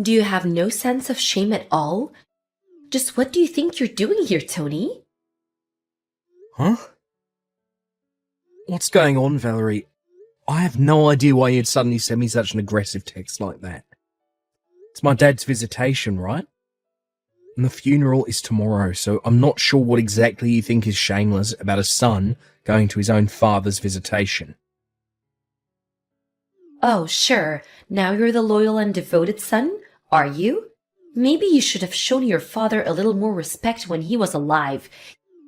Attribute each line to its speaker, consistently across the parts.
Speaker 1: Do you have no sense of shame at all? Just what do you think you're doing here, Tony?
Speaker 2: Huh? What's going on, Valerie? I have no idea why you'd suddenly send me such an aggressive text like that. It's my dad's visitation, right? And the funeral is tomorrow, so I'm not sure what exactly you think is shameless about a son going to his own father's visitation.
Speaker 1: Oh, sure. Now you're the loyal and devoted son, are you? Maybe you should have shown your father a little more respect when he was alive.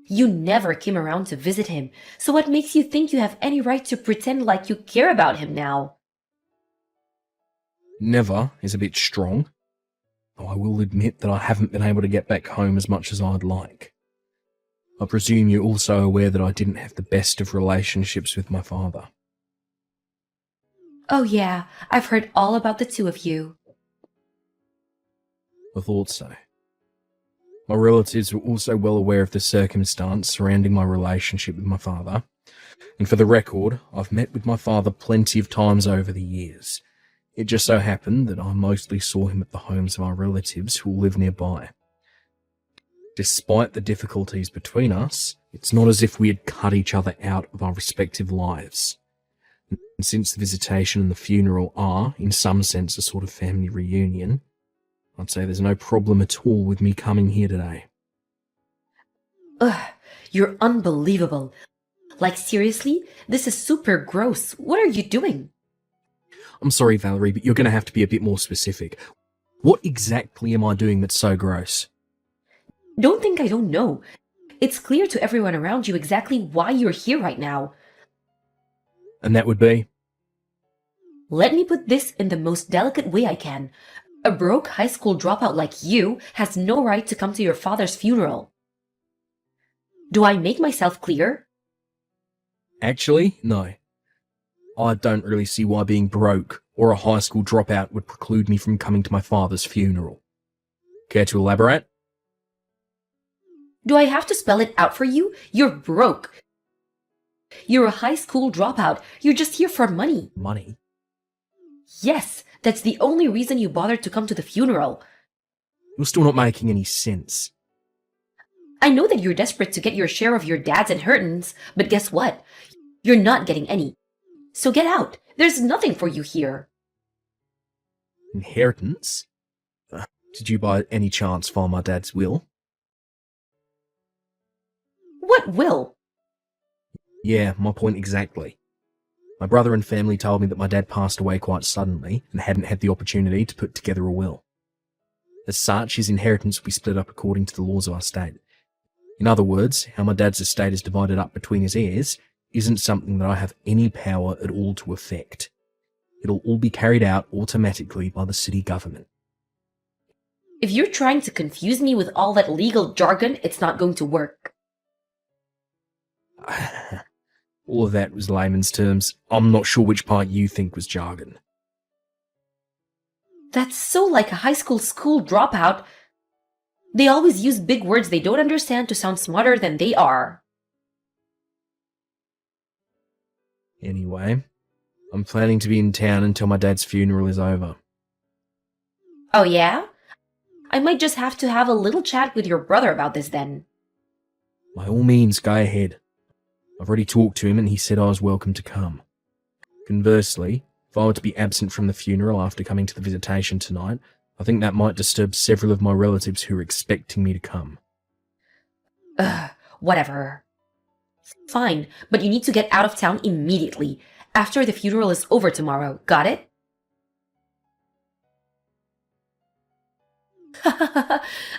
Speaker 1: You never came around to visit him, so what makes you think you have any right to pretend like you care about him now?
Speaker 2: Never is a bit strong, though I will admit that I haven't been able to get back home as much as I'd like. I presume you're also aware that I didn't have the best of relationships with my father.
Speaker 1: Oh yeah, I've heard all about the two of you.
Speaker 2: I thought so. My relatives were also well aware of the circumstance surrounding my relationship with my father, and for the record, I've met with my father plenty of times over the years. It just so happened that I mostly saw him at the homes of our relatives who live nearby. Despite the difficulties between us, it's not as if we had cut each other out of our respective lives. And since the visitation and the funeral are, in some sense, a sort of family reunion, I'd say there's no problem at all with me coming here today.
Speaker 1: Ugh, you're unbelievable. Like seriously, this is super gross. What are you doing?
Speaker 2: I'm sorry, Valerie, but you're going to have to be a bit more specific. What exactly am I doing that's so gross?
Speaker 1: Don't think I don't know. It's clear to everyone around you exactly why you're here right now.
Speaker 2: And that would be?
Speaker 1: Let me put this in the most delicate way I can. A broke high school dropout like you has no right to come to your father's funeral. Do I make myself clear?
Speaker 2: Actually, no. I don't really see why being broke or a high school dropout would preclude me from coming to my father's funeral. Care to elaborate?
Speaker 1: Do I have to spell it out for you? You're broke. You're a high school dropout. You're just here for money.
Speaker 2: Money?
Speaker 1: Yes, that's the only reason you bothered to come to the funeral.
Speaker 2: You're still not making any sense.
Speaker 1: I know that you're desperate to get your share of your dad's inheritance, but guess what? You're not getting any. So get out. There's nothing for you here.
Speaker 2: Inheritance? Did you by any chance find my dad's will?
Speaker 1: What will?
Speaker 2: Yeah, my point exactly. My brother and family told me that my dad passed away quite suddenly and hadn't had the opportunity to put together a will. As such, his inheritance will be split up according to the laws of our state. In other words, how my dad's estate is divided up between his heirs isn't something that I have any power at all to affect. It'll all be carried out automatically by the city government.
Speaker 1: If you're trying to confuse me with all that legal jargon, it's not going to work.
Speaker 2: All of that was layman's terms. I'm not sure which part you think was jargon.
Speaker 1: That's so like a high school dropout. They always use big words they don't understand to sound smarter than they are.
Speaker 2: Anyway, I'm planning to be in town until my dad's funeral is over.
Speaker 1: Oh yeah? I might just have to have a little chat with your brother about this then.
Speaker 2: By all means, go ahead. I've already talked to him and he said I was welcome to come. Conversely, if I were to be absent from the funeral after coming to the visitation tonight, I think that might disturb several of my relatives who are expecting me to come.
Speaker 1: Whatever. Fine, but you need to get out of town immediately, after the funeral is over tomorrow, got it?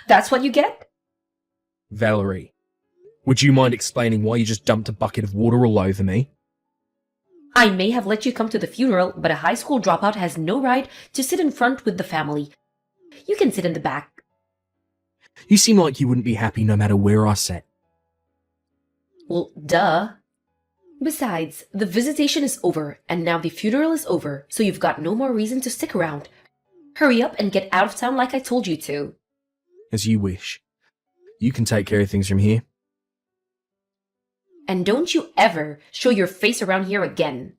Speaker 1: That's what you get?
Speaker 2: Valerie, would you mind explaining why you just dumped a bucket of water all over me?
Speaker 1: I may have let you come to the funeral, but a high school dropout has no right to sit in front with the family. You can sit in the back.
Speaker 2: You seem like you wouldn't be happy no matter where I sat.
Speaker 1: Well, duh. Besides, the visitation is over, and now the funeral is over, so you've got no more reason to stick around. Hurry up and get out of town like I told you to.
Speaker 2: As you wish. You can take care of things from here.
Speaker 1: And don't you ever show your face around here again.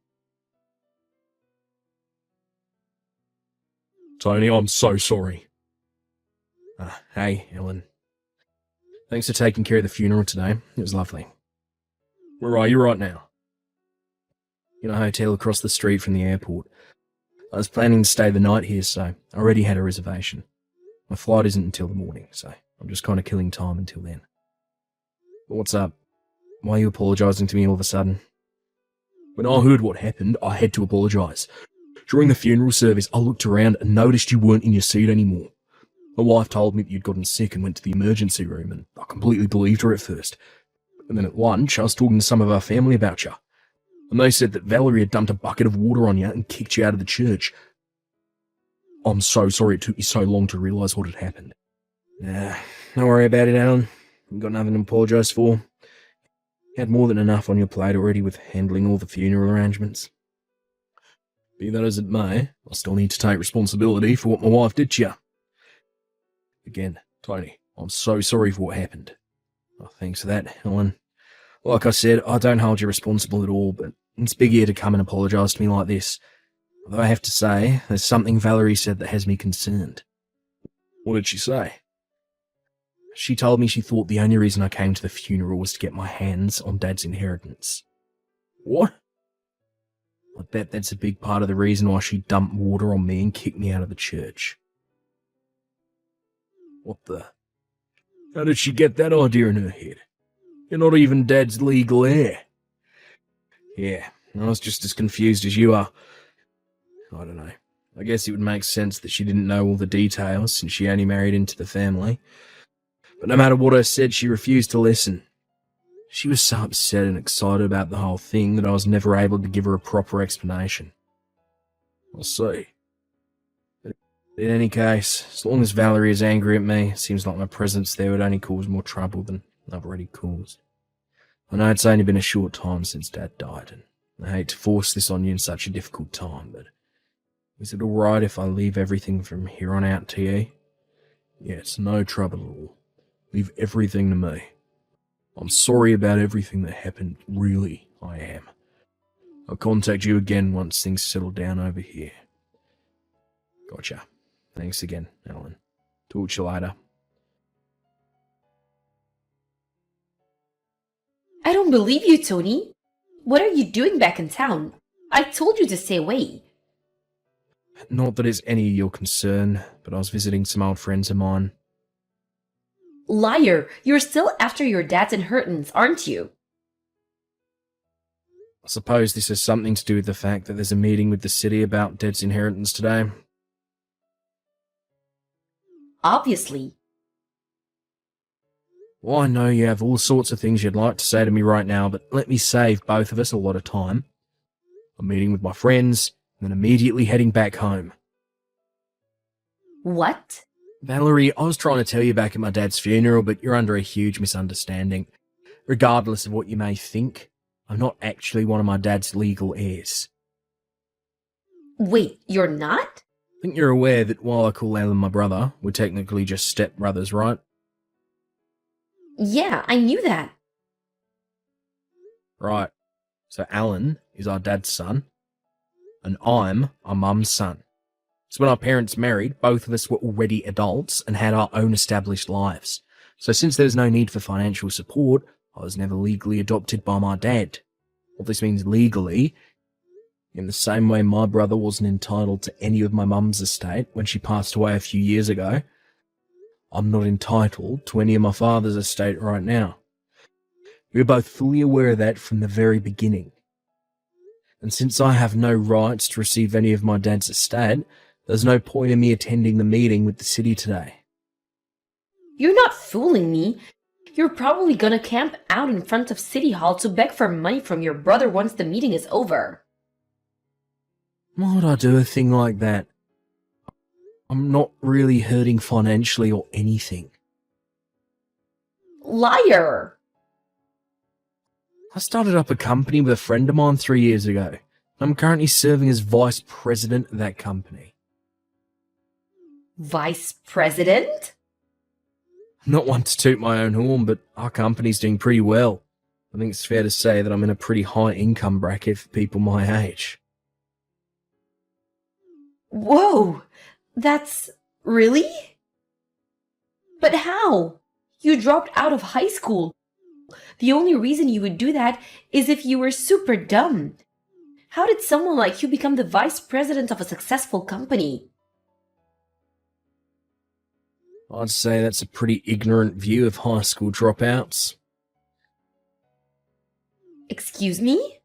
Speaker 2: Tony, I'm so sorry. Hey, Ellen. Thanks for taking care of the funeral today. It was lovely. Where are you right now? In a hotel across the street from the airport. I was planning to stay the night here, so I already had a reservation. My flight isn't until the morning, so I'm just kind of killing time until then. But what's up? Why are you apologising to me all of a sudden? When I heard what happened, I had to apologise. During the funeral service, I looked around and noticed you weren't in your seat anymore. My wife told me that you'd gotten sick and went to the emergency room, and I completely believed her at first. And then at lunch, I was talking to some of our family about you. And they said that Valerie had dumped a bucket of water on you and kicked you out of the church. I'm so sorry it took you so long to realise what had happened. Don't worry about it, Alan. You've got nothing to apologise for. You had more than enough on your plate already with handling all the funeral arrangements. Be that as it may, I still need to take responsibility for what my wife did to you. Again, Tony, I'm so sorry for what happened. Oh, thanks for that, Ellen. Like I said, I don't hold you responsible at all, but it's big of you to come and apologise to me like this. Although I have to say, there's something Valerie said that has me concerned. What did she say? She told me she thought the only reason I came to the funeral was to get my hands on Dad's inheritance. What? I bet that's a big part of the reason why she dumped water on me and kicked me out of the church. What the? How did she get that idea in her head? You're not even Dad's legal heir. Yeah, I was just as confused as you are. I don't know. I guess it would make sense that she didn't know all the details since she only married into the family. But no matter what I said, she refused to listen. She was so upset and excited about the whole thing that I was never able to give her a proper explanation. I'll see. But in any case, as long as Valerie is angry at me, it seems like my presence there would only cause more trouble than I've already caused. I know it's only been a short time since Dad died, and I hate to force this on you in such a difficult time, but is it alright if I leave everything from here on out to you? Yeah, it's no trouble at all. Leave everything to me. I'm sorry about everything that happened, really, I am. I'll contact you again once things settle down over here. Gotcha. Thanks again, Alan. Talk to you later.
Speaker 1: I don't believe you, Tony. What are you doing back in town? I told you to stay away.
Speaker 2: Not that it's any of your concern, but I was visiting some old friends of mine.
Speaker 1: Liar! You're still after your dad's inheritance, aren't you?
Speaker 2: I suppose this has something to do with the fact that there's a meeting with the city about Dad's inheritance today.
Speaker 1: Obviously.
Speaker 2: Well, I know you have all sorts of things you'd like to say to me right now, but let me save both of us a lot of time. I'm meeting with my friends, and then immediately heading back home.
Speaker 1: What?
Speaker 2: Valerie, I was trying to tell you back at my dad's funeral, but you're under a huge misunderstanding. Regardless of what you may think, I'm not actually one of my dad's legal heirs.
Speaker 1: Wait, you're not?
Speaker 2: I think you're aware that while I call Alan my brother, we're technically just stepbrothers, right?
Speaker 1: Yeah, I knew that.
Speaker 2: Right. So Alan is our dad's son, and I'm our mum's son. So when our parents married, both of us were already adults and had our own established lives. So since there's no need for financial support, I was never legally adopted by my dad. What this means legally, in the same way my brother wasn't entitled to any of my mum's estate when she passed away a few years ago, I'm not entitled to any of my father's estate right now. We were both fully aware of that from the very beginning. And since I have no rights to receive any of my dad's estate, there's no point in me attending the meeting with the city today.
Speaker 1: You're not fooling me. You're probably gonna camp out in front of City Hall to beg for money from your brother once the meeting is over.
Speaker 2: Why would I do a thing like that? I'm not really hurting financially or anything.
Speaker 1: Liar!
Speaker 2: I started up a company with a friend of mine 3 years ago. I'm currently serving as vice president of that company.
Speaker 1: Vice President?
Speaker 2: Not one to toot my own horn, but our company's doing pretty well. I think it's fair to say that I'm in a pretty high income bracket for people my age.
Speaker 1: Whoa! That's... really? But how? You dropped out of high school. The only reason you would do that is if you were super dumb. How did someone like you become the vice president of a successful company?
Speaker 2: I'd say that's a pretty ignorant view of high school dropouts.
Speaker 1: Excuse me?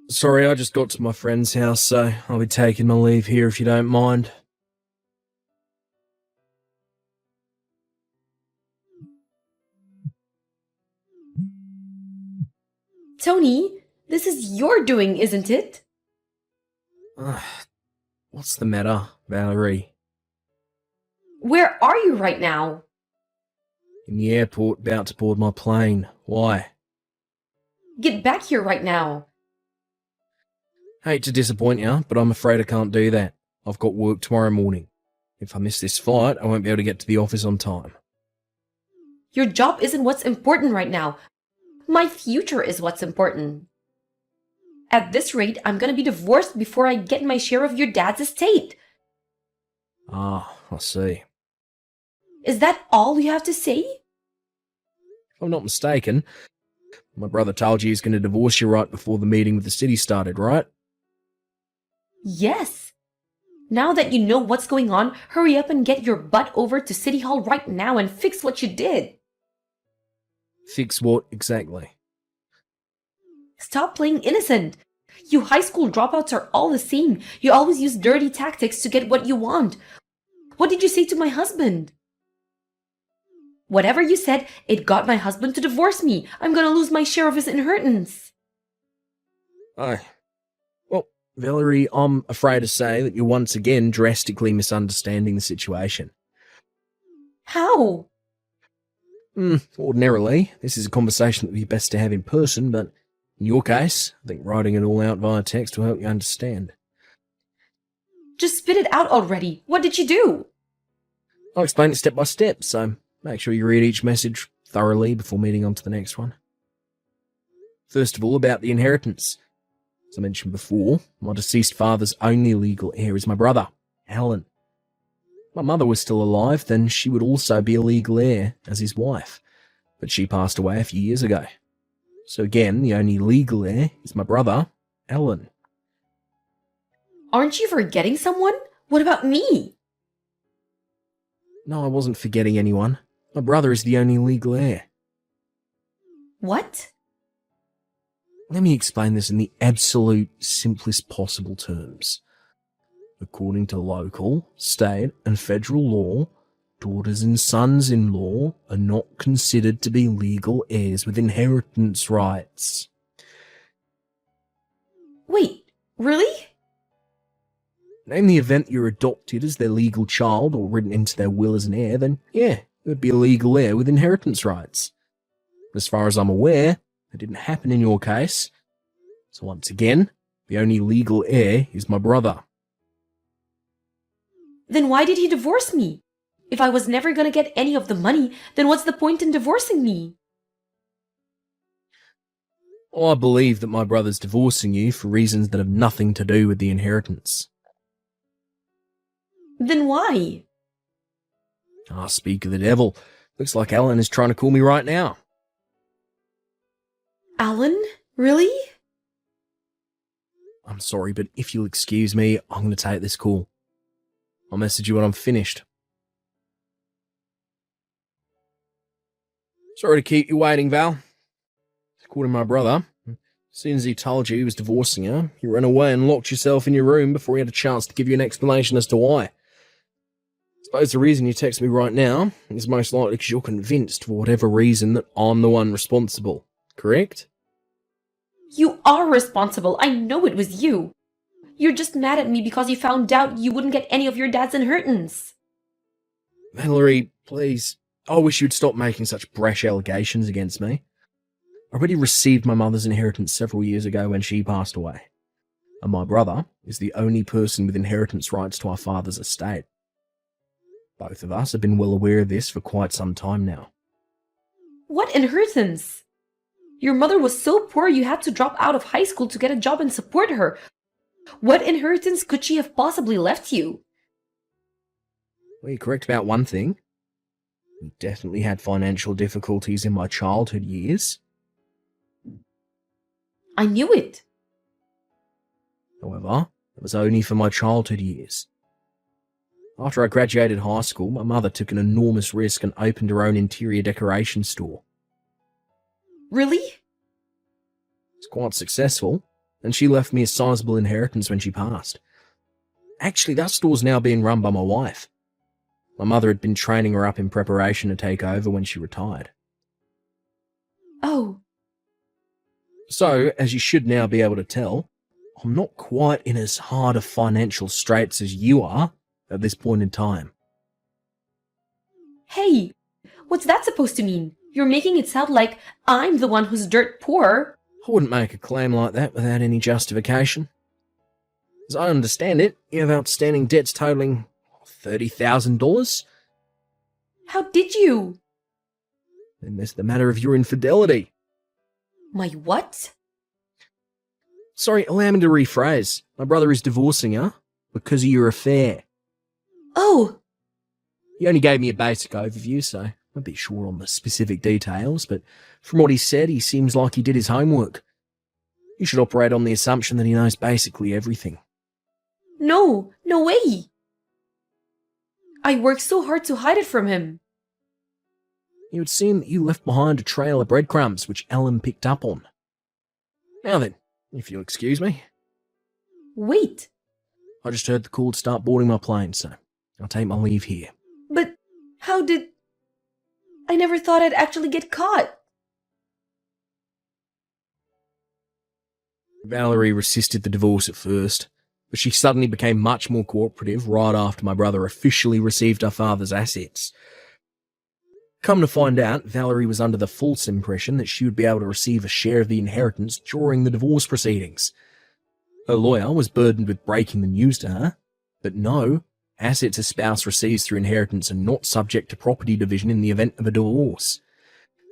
Speaker 2: Sorry, I just got to my friend's house, so I'll be taking my leave here if you don't mind.
Speaker 1: Tony, this is your doing, isn't it?
Speaker 2: What's the matter, Valerie?
Speaker 1: Where are you right now?
Speaker 2: In the airport, about to board my plane. Why?
Speaker 1: Get back here right now.
Speaker 2: Hate to disappoint you, but I'm afraid I can't do that. I've got work tomorrow morning. If I miss this flight, I won't be able to get to the office on time.
Speaker 1: Your job isn't what's important right now. My future is what's important. At this rate, I'm gonna be divorced before I get my share of your dad's estate.
Speaker 2: Ah, I see.
Speaker 1: Is that all you have to say?
Speaker 2: If I'm not mistaken, my brother told you he's going to divorce you right before the meeting with the city started, right?
Speaker 1: Yes. Now that you know what's going on, hurry up and get your butt over to City Hall right now and fix what you did.
Speaker 2: Fix what exactly?
Speaker 1: Stop playing innocent. You high school dropouts are all the same. You always use dirty tactics to get what you want. What did you say to my husband? Whatever you said, it got my husband to divorce me. I'm gonna lose my share of his inheritance.
Speaker 2: Well, Valerie, I'm afraid to say that you're once again drastically misunderstanding the situation.
Speaker 1: How?
Speaker 2: Ordinarily, this is a conversation that would be best to have in person, but in your case, I think writing it all out via text will help you understand.
Speaker 1: Just spit it out already. What did you do?
Speaker 2: I'll explain it step by step, so make sure you read each message thoroughly before moving on to the next one. First of all, about the inheritance. As I mentioned before, my deceased father's only legal heir is my brother, Alan. If my mother was still alive, then she would also be a legal heir as his wife, but she passed away a few years ago. So again, the only legal heir is my brother, Alan.
Speaker 1: Aren't you forgetting someone? What about me?
Speaker 2: No, I wasn't forgetting anyone. My brother is the only legal heir.
Speaker 1: What?
Speaker 2: Let me explain this in the absolute simplest possible terms. According to local, state, and federal law, daughters and sons-in-law are not considered to be legal heirs with inheritance rights.
Speaker 1: Wait, really?
Speaker 2: Name the event you're adopted as their legal child or written into their will as an heir, then yeah, it would be a legal heir with inheritance rights. As far as I'm aware, that didn't happen in your case. So once again, the only legal heir is my brother.
Speaker 1: Then why did he divorce me? If I was never gonna get any of the money, then what's the point in divorcing me?
Speaker 2: I believe that my brother's divorcing you for reasons that have nothing to do with the inheritance.
Speaker 1: Then why?
Speaker 2: Speak of the devil. Looks like Alan is trying to call me right now.
Speaker 1: Alan? Really?
Speaker 2: I'm sorry, but if you'll excuse me, I'm going to take this call. I'll message you when I'm finished. Sorry to keep you waiting, Val. According to my brother, as soon as he told you he was divorcing her, you ran away and locked yourself in your room before he had a chance to give you an explanation as to why. I suppose the reason you text me right now is most likely because you're convinced, for whatever reason, that I'm the one responsible. Correct?
Speaker 1: You are responsible. I know it was you. You're just mad at me because you found out you wouldn't get any of your dad's inheritance.
Speaker 2: Valerie, please. I wish you'd stop making such brash allegations against me. I already received my mother's inheritance several years ago when she passed away. And my brother is the only person with inheritance rights to our father's estate. Both of us have been well aware of this for quite some time now.
Speaker 1: What inheritance? Your mother was so poor you had to drop out of high school to get a job and support her. What inheritance could she have possibly left you?
Speaker 2: Well, you're correct about one thing. We definitely had financial difficulties in my childhood years.
Speaker 1: I knew it.
Speaker 2: However, it was only for my childhood years. After I graduated high school, my mother took an enormous risk and opened her own interior decoration store.
Speaker 1: Really?
Speaker 2: It's quite successful, and she left me a sizable inheritance when she passed. Actually, that store's now being run by my wife. My mother had been training her up in preparation to take over when she retired.
Speaker 1: Oh,
Speaker 2: So, as you should now be able to tell, I'm not quite in as hard of financial straits as you are at this point in time.
Speaker 1: hey, what's that supposed to mean? You're making it sound like I'm the one who's dirt poor.
Speaker 2: I wouldn't make a claim like that without any justification. As I understand it, you have outstanding debts totaling $30,000.
Speaker 1: How did you?
Speaker 2: Then there's the matter of your infidelity.
Speaker 1: My what?
Speaker 2: Sorry, allow me to rephrase. My brother is divorcing her because of your affair.
Speaker 1: Oh,
Speaker 2: He only gave me a basic overview, so I'm a bit sure on the specific details, but from what he said, he seems like he did his homework. You should operate on the assumption that he knows basically everything.
Speaker 1: no way. I worked so hard to hide it from him.
Speaker 2: It would seem that you left behind a trail of breadcrumbs which Ellen picked up on. Now then, if you'll excuse me,
Speaker 1: Wait,
Speaker 2: I just heard the call to start boarding my plane, so I'll take my leave here.
Speaker 1: but how did... I never thought I'd actually get caught.
Speaker 2: Valerie resisted the divorce at first, but she suddenly became much more cooperative right after my brother officially received her father's assets. Come to find out, Valerie was under the false impression that she would be able to receive a share of the inheritance during the divorce proceedings. Her lawyer was burdened with breaking the news to her, but no, assets a spouse receives through inheritance are not subject to property division in the event of a divorce.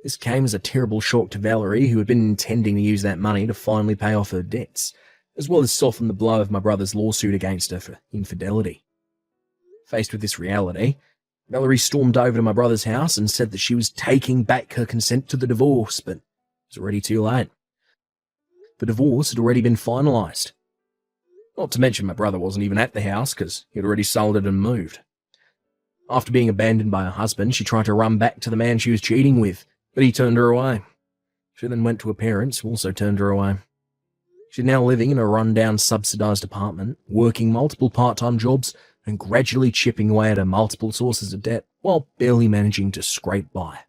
Speaker 2: This came as a terrible shock to Valerie, who had been intending to use that money to finally pay off her debts, as well as soften the blow of my brother's lawsuit against her for infidelity. Faced with this reality, Valerie stormed over to my brother's house and said that she was taking back her consent to the divorce, but it was already too late. The divorce had already been finalised. Not to mention my brother wasn't even at the house because he had already sold it and moved. After being abandoned by her husband, she tried to run back to the man she was cheating with, but he turned her away. She then went to her parents, who also turned her away. She's now living in a run-down subsidised apartment, working multiple part-time jobs and gradually chipping away at her multiple sources of debt while barely managing to scrape by.